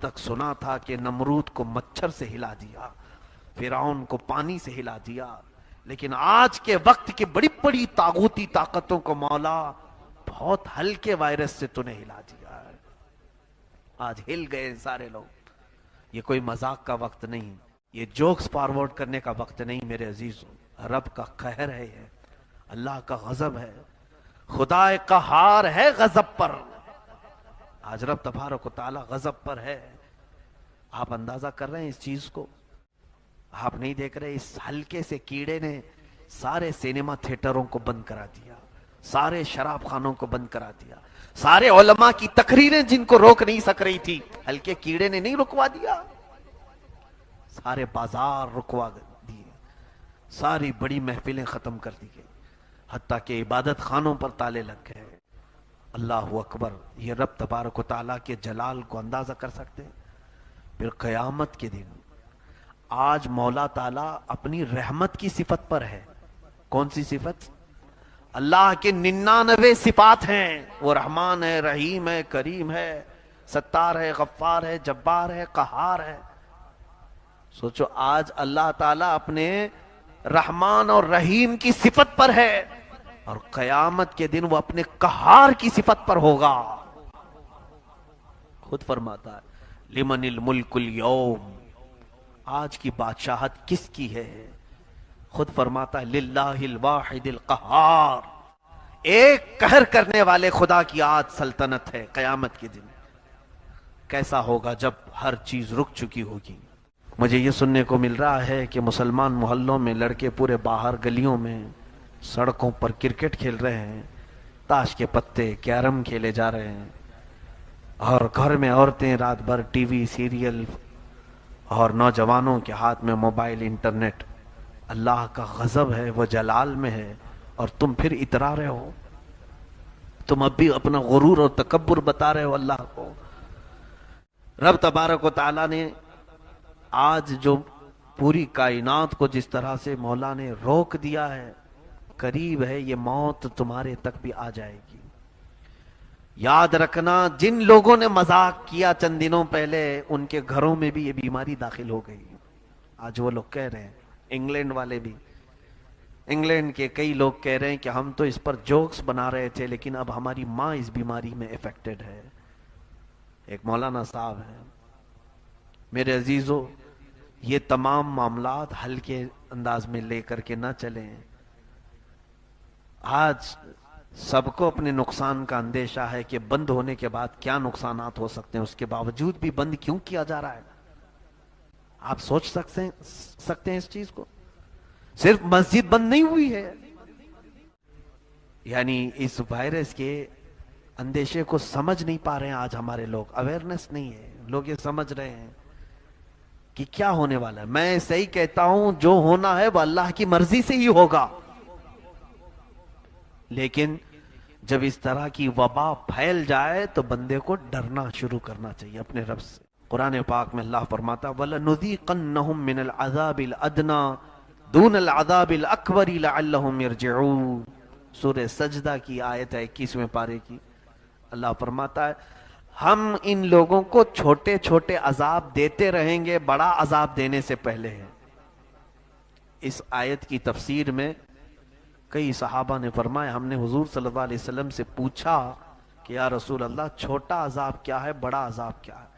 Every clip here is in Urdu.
تک سنا تھا کہ نمرود کو مچھر سے ہلا دیا، فرعون کو پانی سے ہلا دیا، لیکن آج کے وقت کی بڑی بڑی طاغوتی طاقتوں کو مولا بہت ہلکے وائرس سے تُنے ہلا دیا ہے۔ آج ہل گئے سارے لوگ۔ یہ کوئی مذاق کا وقت نہیں، یہ جوکس فارورڈ کرنے کا وقت نہیں میرے عزیزوں۔ رب کا قہر ہے، یہ اللہ کا غضب ہے، خدا قہار ہے غضب پر۔ آج رب تبارک و تعالی غضب پر ہے۔ آپ اندازہ کر رہے ہیں اس چیز کو؟ آپ نہیں دیکھ رہے اس ہلکے سے کیڑے نے سارے سینما تھیٹروں کو بند کرا دیا، سارے شراب خانوں کو بند کرا دیا، سارے علماء کی تقریریں جن کو روک نہیں سک رہی تھی ہلکے کیڑے نے نہیں رکوا دیا، سارے بازار رکوا دیے، ساری بڑی محفلیں ختم کر دی گئی، حتیٰ کہ عبادت خانوں پر تالے لگ گئے۔ اللہ اکبر۔ یہ رب تبارک و تعالیٰ کے جلال کو اندازہ کر سکتے ہیں؟ پھر قیامت کے دن آج مولا تعالیٰ اپنی رحمت کی صفت پر ہے۔ کون سی صفت؟ اللہ کے 99 صفات ہیں، وہ رحمان ہے، رحیم ہے، کریم ہے، ستار ہے، غفار ہے، جبار ہے، قہار ہے۔ سوچو آج اللہ تعالیٰ اپنے رحمان اور رحیم کی صفت پر ہے، اور قیامت کے دن وہ اپنے قہار کی صفت پر ہوگا۔ خود فرماتا ہے لمن الملک اليوم، آج کی بادشاہت کس کی ہے؟ خود فرماتا ہے للہ الواحد القہار، ایک قہر کرنے والے خدا کی آج سلطنت ہے۔ قیامت کے دن کیسا ہوگا جب ہر چیز رک چکی ہوگی؟ مجھے یہ سننے کو مل رہا ہے کہ مسلمان محلوں میں لڑکے پورے باہر گلیوں میں سڑکوں پر کرکٹ کھیل رہے ہیں، تاش کے پتے، کیرم کھیلے جا رہے ہیں، اور گھر میں عورتیں رات بھر ٹی وی سیریل، اور نوجوانوں کے ہاتھ میں موبائل، انٹرنیٹ۔ اللہ کا غضب ہے، وہ جلال میں ہے، اور تم پھر اترا رہے ہو، تم اب بھی اپنا غرور اور تکبر بتا رہے ہو اللہ کو۔ رب تبارک و تعالیٰ نے آج جو پوری کائنات کو جس طرح سے مولا نے روک دیا ہے، قریب ہے یہ موت تمہارے تک بھی آ جائے گی۔ یاد رکھنا جن لوگوں نے مذاق کیا چند دنوں پہلے ان کے گھروں میں بھی یہ بیماری داخل ہو گئی۔ آج وہ لوگ کہہ رہے ہیں، انگلینڈ والے بھی، انگلینڈ کے کئی لوگ کہہ رہے ہیں کہ ہم تو اس پر جوکس بنا رہے تھے لیکن اب ہماری ماں اس بیماری میں افیکٹڈ ہے۔ ایک مولانا صاحب ہیں۔ میرے عزیزو، یہ تمام معاملات ہلکے انداز میں لے کر کے نہ چلیں۔ آج سب کو اپنے نقصان کا اندیشہ ہے کہ بند ہونے کے بعد کیا نقصانات ہو سکتے ہیں، اس کے باوجود بھی بند کیوں کیا جا رہا ہے؟ آپ سوچ سکتے ہیں اس چیز کو؟ صرف مسجد بند نہیں ہوئی ہے، یعنی اس وائرس کے اندیشے کو سمجھ نہیں پا رہے ہیں آج ہمارے لوگ، اویئرنس نہیں ہے، لوگ یہ سمجھ رہے ہیں کہ کیا ہونے والا ہے۔ میں صحیح کہتا ہوں، جو ہونا ہے وہ اللہ کی مرضی سے ہی ہوگا، لیکن جب اس طرح کی وبا پھیل جائے تو بندے کو ڈرنا شروع کرنا چاہیے اپنے رب سے۔ قرآن پاک میں اللہ فرماتا وَلَنُذِيقَنَّهُم مِّنَ الْعَذَابِ الْأَدْنَى دُونَ الْعَذَابِ الْأَكْبَرِ لَعَلَّهُمْ يَرْجِعُونَ۔ سورہ سجدہ کی آیت ہے 21ویں پارے کی۔ اللہ فرماتا ہے ہم ان لوگوں کو چھوٹے چھوٹے عذاب دیتے رہیں گے، بڑا عذاب دینے سے پہلے ہے۔ اس آیت کی تفسیر میں کئی صحابہ نے فرمایا ہم نے حضور صلی اللہ علیہ وسلم سے پوچھا کہ یا رسول اللہ چھوٹا عذاب کیا ہے، بڑا عذاب کیا ہے؟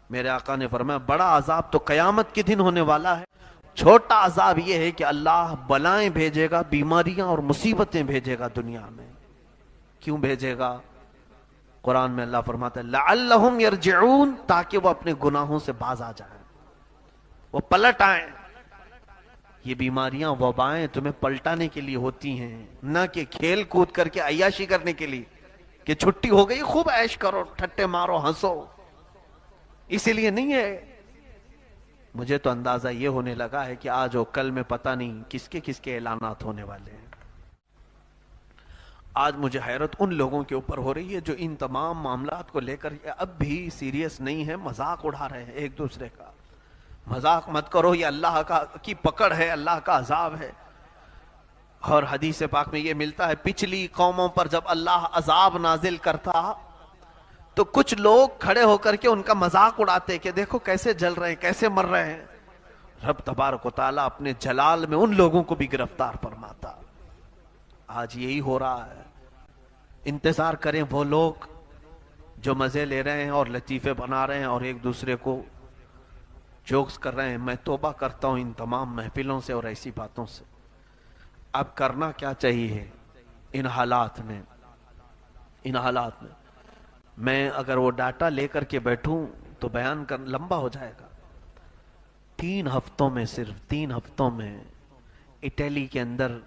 میرے آقا نے فرمایا بڑا عذاب تو قیامت کے دن ہونے والا ہے، چھوٹا عذاب یہ ہے کہ اللہ بلائیں بھیجے گا، بیماریاں اور مصیبتیں بھیجے گا دنیا میں۔ کیوں بھیجے گا؟ قرآن میں اللہ فرماتا ہے لعلہم یرجعون، تاکہ وہ اپنے گناہوں سے باز آ جائیں، وہ پلٹ آئیں۔ یہ بیماریاں، وبائیں تمہیں پلٹانے کے لیے ہوتی ہیں، نہ کہ کھیل کود کر کے عیاشی کرنے کے لیے کہ چھٹی ہو گئی خوب عیش کرو، ٹھٹے مارو، ہنسو، اسی لیے نہیں ہے۔ مجھے تو اندازہ یہ ہونے لگا ہے کہ آج و کل میں پتہ نہیں کس کے اعلانات ہونے والے ہیں۔ آج مجھے حیرت ان لوگوں کے اوپر ہو رہی ہے جو ان تمام معاملات کو لے کر اب بھی سیریس نہیں ہے، مذاق اڑا رہے ہیں ایک دوسرے کا۔ مذاق مت کرو، یہ اللہ کی پکڑ ہے، اللہ کا عذاب ہے۔ اور حدیث پاک میں یہ ملتا ہے پچھلی قوموں پر جب اللہ عذاب نازل کرتا تو کچھ لوگ کھڑے ہو کر کے ان کا مذاق اڑاتے کہ دیکھو کیسے جل رہے ہیں، کیسے مر رہے ہیں. رب تبارک و تعالیٰ اپنے جلال میں ان لوگوں کو بھی گرفتار فرماتا. آج یہی ہو رہا ہے. انتظار کریں وہ لوگ جو مزے لے رہے ہیں اور لطیفے بنا رہے ہیں اور ایک دوسرے کو جوکس کر رہے ہیں. میں توبہ کرتا ہوں ان تمام محفلوں سے اور ایسی باتوں سے. اب کرنا کیا چاہیے ان حالات میں؟ میں اگر وہ ڈاٹا لے کر کے بیٹھوں تو بیان لمبا ہو جائے گا. 3 ہفتوں میں، صرف 3 ہفتوں میں اٹلی کے اندر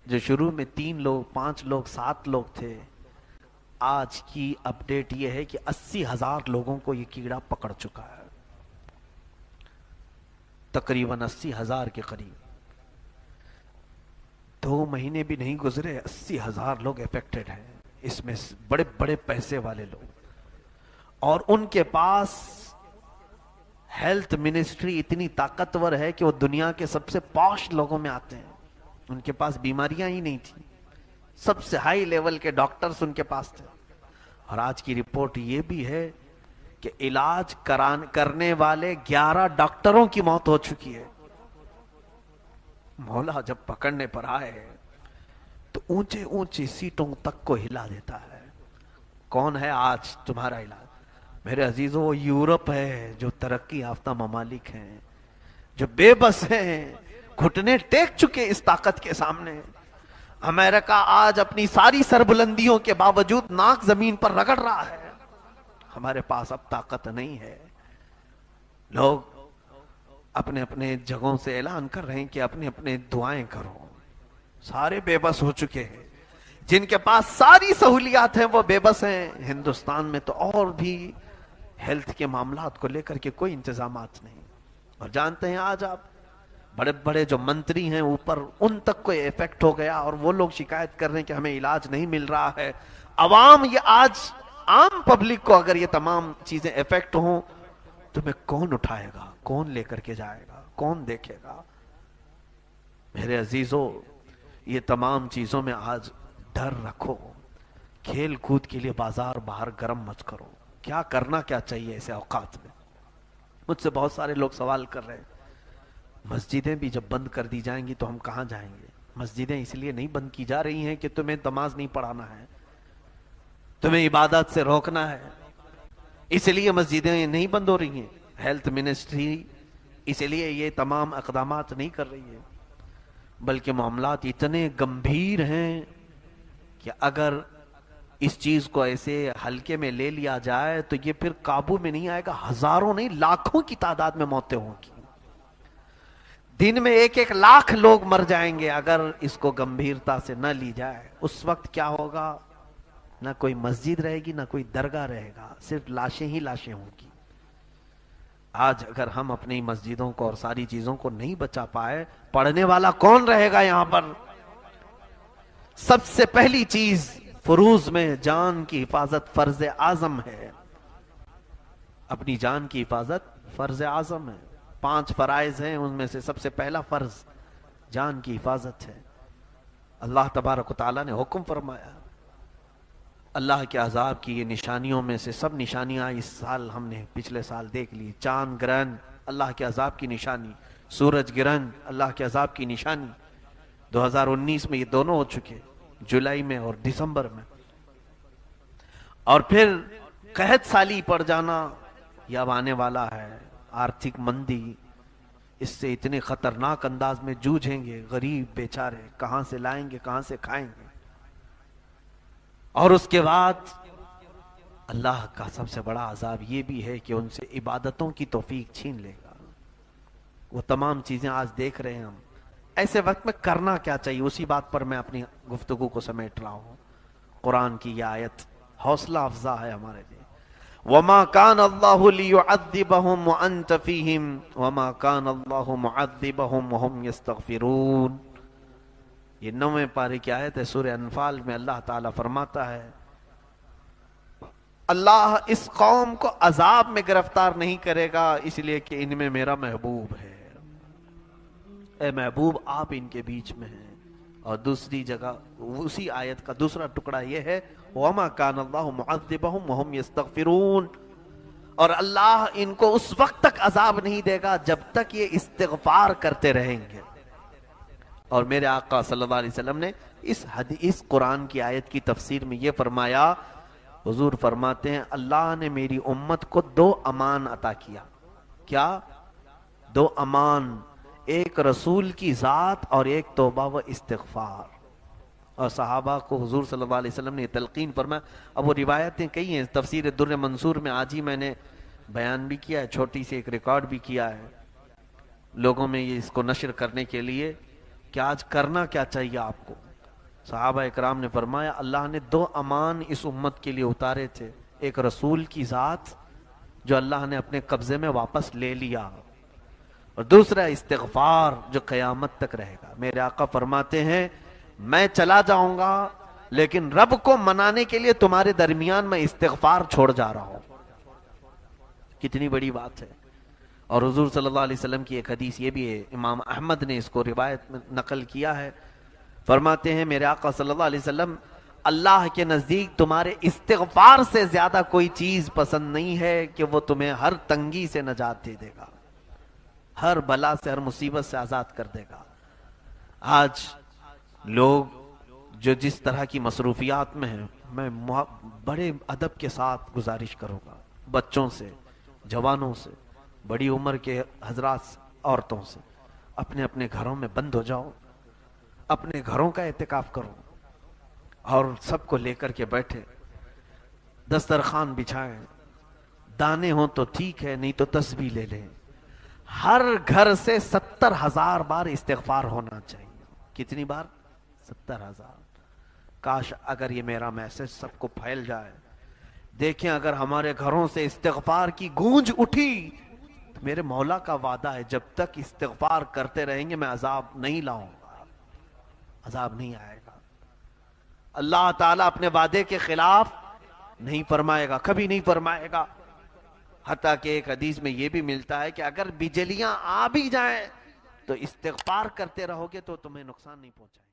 جو شروع میں 3 لوگ، 5 لوگ، 7 لوگ تھے، آج کی اپڈیٹ یہ ہے کہ 80,000 لوگوں کو یہ کیڑا پکڑ چکا ہے. تقریباً 80,000 کے قریب. 2 مہینے بھی نہیں گزرے 80,000 لوگ افیکٹڈ ہیں. اس میں بڑے بڑے پیسے والے لوگ، اور ان کے پاس ہیلتھ منسٹری اتنی طاقتور ہے کہ وہ دنیا کے سب سے پاش لوگوں میں آتے ہیں. ان کے پاس بیماریاں ہی نہیں تھیں، سب سے ہائی لیول کے ڈاکٹرز ان کے پاس تھے. اور آج کی رپورٹ یہ بھی ہے کہ علاج کرنے والے 11 ڈاکٹروں کی موت ہو چکی ہے. مولا جب پکڑنے پر آئے تو اونچے اونچی سیٹوں تک کو ہلا دیتا ہے. کون ہے آج تمہارا علاج؟ میرے عزیزوں، وہ یورپ ہے جو ترقی یافتہ ممالک ہیں، جو بے بس ہیں، گھٹنے ٹیک چکے اس طاقت کے سامنے. امریکہ آج اپنی ساری سربلندیوں کے باوجود ناک زمین پر رگڑ رہا ہے. ہمارے پاس اب طاقت نہیں ہے. لوگ اپنے اپنے جگہوں سے اعلان کر رہے ہیں کہ اپنے اپنے دعائیں کرو. سارے بے بس ہو چکے ہیں. جن کے پاس ساری سہولیات ہیں وہ بے بس ہیں. ہندوستان میں تو اور بھی ہیلتھ کے معاملات کو لے کر کے کوئی انتظامات نہیں. اور جانتے ہیں آج آپ بڑے بڑے جو منتری ہیں اوپر، ان تک کوئی افیکٹ ہو گیا اور وہ لوگ شکایت کر رہے ہیں کہ ہمیں علاج نہیں مل رہا ہے. عوام، یہ آج عام پبلک کو اگر یہ تمام چیزیں افیکٹ ہوں تو میں کون اٹھائے گا، کون لے کر کے جائے گا، کون دیکھے گا؟ میرے عزیزوں، یہ تمام چیزوں میں آج ڈر رکھو. کھیل کود کے لیے بازار باہر گرم مت کرو. کیا کرنا کیا چاہیے ایسے اوقات میں؟ مجھ سے بہت سارے لوگ سوال کر رہے ہیں مسجدیں بھی جب بند کر دی جائیں گی تو ہم کہاں جائیں گے؟ مسجدیں اس لیے نہیں بند کی جا رہی ہیں کہ تمہیں نماز نہیں پڑھانا ہے، تمہیں عبادت سے روکنا ہے، اس لیے مسجدیں نہیں بند ہو رہی ہیں. ہیلتھ منسٹری اس لیے یہ تمام اقدامات نہیں کر رہی ہے. بلکہ معاملات اتنے گمبھیر ہیں کہ اگر اس چیز کو ایسے ہلکے میں لے لیا جائے تو یہ پھر قابو میں نہیں آئے گا. ہزاروں نہیں، لاکھوں کی تعداد میں موتیں ہوں گی. دن میں 1-1 لاکھ لوگ مر جائیں گے اگر اس کو گمبھیرتا سے نہ لی جائے. اس وقت کیا ہوگا؟ نہ کوئی مسجد رہے گی، نہ کوئی درگاہ رہے گا، صرف لاشیں ہی لاشیں ہوں گی. آج اگر ہم اپنی مسجدوں کو اور ساری چیزوں کو نہیں بچا پائے، پڑھنے والا کون رہے گا یہاں پر؟ سب سے پہلی چیز فروض میں جان کی حفاظت فرض اعظم ہے. اپنی جان کی حفاظت فرض اعظم ہے. 5 فرائض ہیں، ان میں سے سب سے پہلا فرض جان کی حفاظت ہے. اللہ تبارک و تعالیٰ نے حکم فرمایا. اللہ کے عذاب کی یہ نشانیوں میں سے سب نشانیاں اس سال ہم نے پچھلے سال دیکھ لی. چاند گرہن اللہ کے عذاب کی نشانی، سورج گرہن اللہ کے عذاب کی نشانی. 2019 میں یہ دونوں ہو چکے، جولائی میں اور دسمبر میں. اور پھر قحط سالی پڑ جانا یہ اب آنے والا ہے. آرتھک مندی، اس سے اتنے خطرناک انداز میں جوجھیں گے. غریب بیچارے کہاں سے لائیں گے، کہاں سے کھائیں گے؟ اور اس کے بعد اللہ کا سب سے بڑا عذاب یہ بھی ہے کہ ان سے عبادتوں کی توفیق چھین لے گا. وہ تمام چیزیں آج دیکھ رہے ہیں ہم. ایسے وقت میں کرنا کیا چاہیے؟ اسی بات پر میں اپنی گفتگو کو سمیٹ رہا ہوں. قرآن کی یہ آیت حوصلہ افزا ہے ہمارے لیے. وَمَا كَانَ اللَّهُ لِيُعَذِّبَهُمْ وَأَنْتَ فِيهِمْ وَمَا كَانَ اللَّهُ مُعَذِّبَهُمْ وَهُمْ يَسْتَغْفِرُونَ. یہ 9ویں پارے کی آیت ہے سورہ انفال میں. اللہ تعالیٰ فرماتا ہے اللہ اس قوم کو عذاب میں گرفتار نہیں کرے گا اس لیے کہ ان میں میرا محبوب ہے. اے محبوب، آپ ان کے بیچ میں ہیں اور دوسری جگہ اسی آیت کا دوسرا ٹکڑا یہ ہے وَمَا كَانَ اللَّهُ مُعَذِّبَهُمْ وَهُمْ يَسْتَغْفِرُونَ، اور اللہ ان کو اس وقت تک عذاب نہیں دے گا جب تک یہ استغفار کرتے رہیں گے۔ اور میرے آقا صلی اللہ علیہ وسلم نے اس قرآن کی آیت کی تفسیر میں یہ فرمایا، حضور فرماتے ہیں اللہ نے میری امت کو 2 امان عطا کیا۔ کیا؟ 2 امان، ایک رسول کی ذات اور ایک توبہ و استغفار۔ اور صحابہ کو حضور صلی اللہ علیہ وسلم نے تلقین فرمایا۔ اب وہ روایتیں کئی ہیں، تفسیر در منصور میں آج ہی میں نے بیان بھی کیا ہے، چھوٹی سی ایک ریکارڈ بھی کیا ہے لوگوں میں یہ اس کو نشر کرنے کے لیے کہ آج کرنا کیا چاہیے آپ کو۔ صحابہ اکرام نے فرمایا اللہ نے 2 امان اس امت کے لیے اتارے تھے، ایک رسول کی ذات جو اللہ نے اپنے قبضے میں واپس لے لیا، اور دوسرا استغفار جو قیامت تک رہے گا۔ میرے آقا فرماتے ہیں میں چلا جاؤں گا لیکن رب کو منانے کے لیے تمہارے درمیان میں استغفار چھوڑ جا رہا ہوں۔ کتنی بڑی بات ہے۔ اور حضور صلی اللہ علیہ وسلم کی ایک حدیث یہ بھی ہے، امام احمد نے اس کو روایت میں نقل کیا ہے، فرماتے ہیں میرے آقا صلی اللہ علیہ وسلم اللہ کے نزدیک تمہارے استغفار سے زیادہ کوئی چیز پسند نہیں ہے کہ وہ تمہیں ہر تنگی سے نجات دے دے گا، ہر بلا سے، ہر مصیبت سے آزاد کر دے گا۔ آج لوگ جو جس طرح کی مصروفیات میں ہیں، میں بڑے ادب کے ساتھ گزارش کروں گا بچوں سے، جوانوں سے، بڑی عمر کے حضرات سے، عورتوں سے، اپنے اپنے گھروں میں بند ہو جاؤ، اپنے گھروں کا اعتکاف کرو اور سب کو لے کر کے بیٹھے، دسترخوان بچھائیں، دانے ہوں تو ٹھیک ہے نہیں تو تسبیح لے لیں۔ ہر گھر سے 70,000 بار استغفار ہونا چاہیے۔ کتنی بار؟ 70,000۔ کاش اگر یہ میرا میسج سب کو پھیل جائے۔ دیکھیں اگر ہمارے گھروں سے استغفار کی گونج اٹھی تو میرے مولا کا وعدہ ہے جب تک استغفار کرتے رہیں گے میں عذاب نہیں لاؤں گا، عذاب نہیں آئے گا۔ اللہ تعالیٰ اپنے وعدے کے خلاف نہیں فرمائے گا، کبھی نہیں فرمائے گا۔ حتیٰ کہ ایک حدیث میں یہ بھی ملتا ہے کہ اگر بجلیاں آ بھی جائیں تو استغفار کرتے رہو گے تو تمہیں نقصان نہیں پہنچائے۔